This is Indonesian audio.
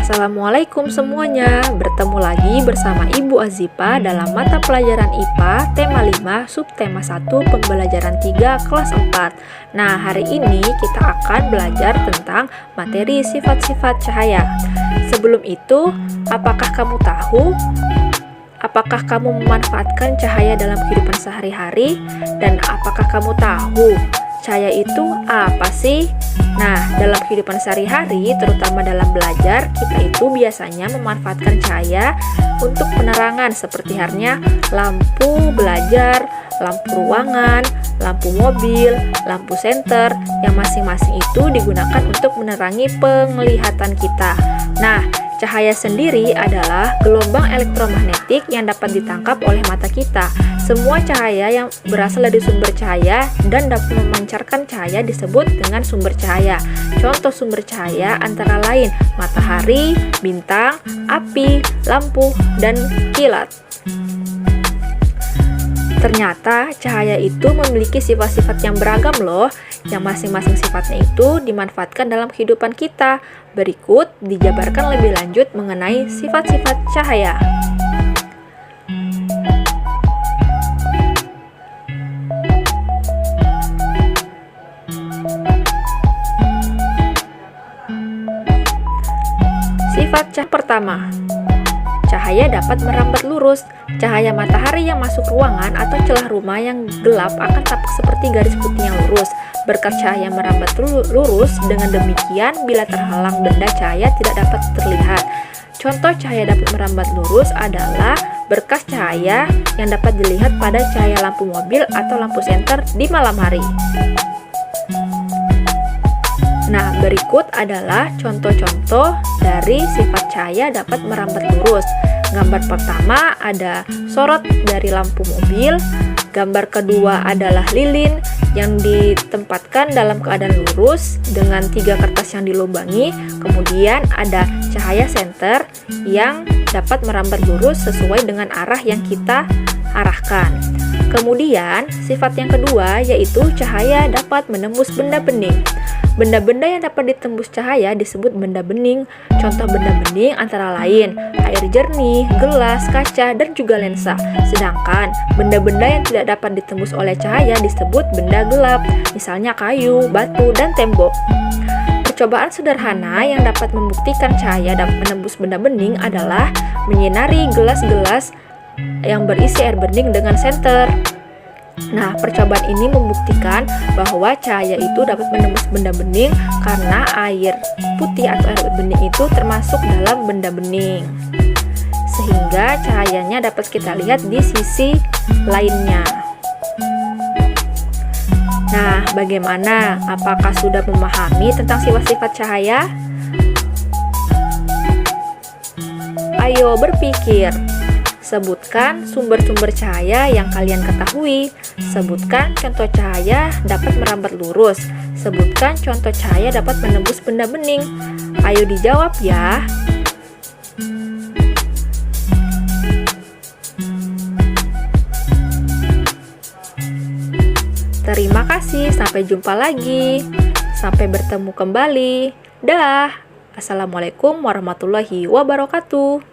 Assalamualaikum semuanya, bertemu lagi bersama Ibu Azipa dalam mata pelajaran IPA tema 5 subtema 1 pembelajaran 3 kelas 4. Nah, hari ini kita akan belajar tentang materi sifat-sifat cahaya. Sebelum itu, apakah kamu tahu apakah kamu memanfaatkan cahaya dalam kehidupan sehari-hari? Dan apakah kamu tahu cahaya itu apa sih? Nah, dalam kehidupan sehari-hari, terutama dalam belajar, kita itu biasanya memanfaatkan cahaya untuk penerangan seperti halnya lampu belajar, lampu ruangan, lampu mobil, lampu senter, yang masing-masing itu digunakan untuk menerangi penglihatan kita. Nah, cahaya sendiri adalah gelombang elektromagnetik yang dapat ditangkap oleh mata kita. Semua cahaya yang berasal dari sumber cahaya dan dapat memancarkan cahaya disebut dengan sumber cahaya. Contoh sumber cahaya antara lain matahari, bintang, api, lampu, dan kilat. Ternyata cahaya itu memiliki sifat-sifat yang beragam loh, yang masing-masing sifatnya itu dimanfaatkan dalam kehidupan kita. Berikut dijabarkan lebih lanjut mengenai sifat-sifat cahaya. Sifat cahaya pertama, cahaya dapat merambat lurus. Cahaya matahari yang masuk ruangan atau celah rumah yang gelap akan tampak seperti garis putih yang lurus. Berkat cahaya merambat lurus, dengan demikian bila terhalang benda cahaya tidak dapat terlihat. Contoh cahaya dapat merambat lurus adalah berkas cahaya yang dapat dilihat pada cahaya lampu mobil atau lampu senter di malam hari. Nah, berikut adalah contoh-contoh dari sifat cahaya dapat merambat lurus. Gambar pertama ada sorot dari lampu mobil. Gambar kedua adalah lilin yang ditempatkan dalam keadaan lurus dengan 3 kertas yang dilubangi. Kemudian ada cahaya senter yang dapat merambat lurus sesuai dengan arah yang kita arahkan. Kemudian sifat yang kedua yaitu cahaya dapat menembus benda bening. Benda-benda yang dapat ditembus cahaya disebut benda bening. Contoh benda bening antara lain air jernih, gelas, kaca, dan juga lensa. Sedangkan benda-benda yang tidak dapat ditembus oleh cahaya disebut benda gelap, misalnya kayu, batu, dan tembok. Percobaan sederhana yang dapat membuktikan cahaya dapat menembus benda bening adalah menyinari gelas-gelas yang berisi air bening dengan senter. Nah, percobaan ini membuktikan bahwa cahaya itu dapat menembus benda bening karena air putih atau air bening itu termasuk dalam benda bening, sehingga cahayanya dapat kita lihat di sisi lainnya. Nah, bagaimana? Apakah sudah memahami tentang sifat-sifat cahaya? Ayo berpikir. Sebutkan sumber-sumber cahaya yang kalian ketahui. Sebutkan contoh cahaya dapat merambat lurus. Sebutkan contoh cahaya dapat menembus benda bening. Ayo dijawab ya. Terima kasih, sampai jumpa lagi. Sampai bertemu kembali. Dah. Assalamualaikum warahmatullahi wabarakatuh.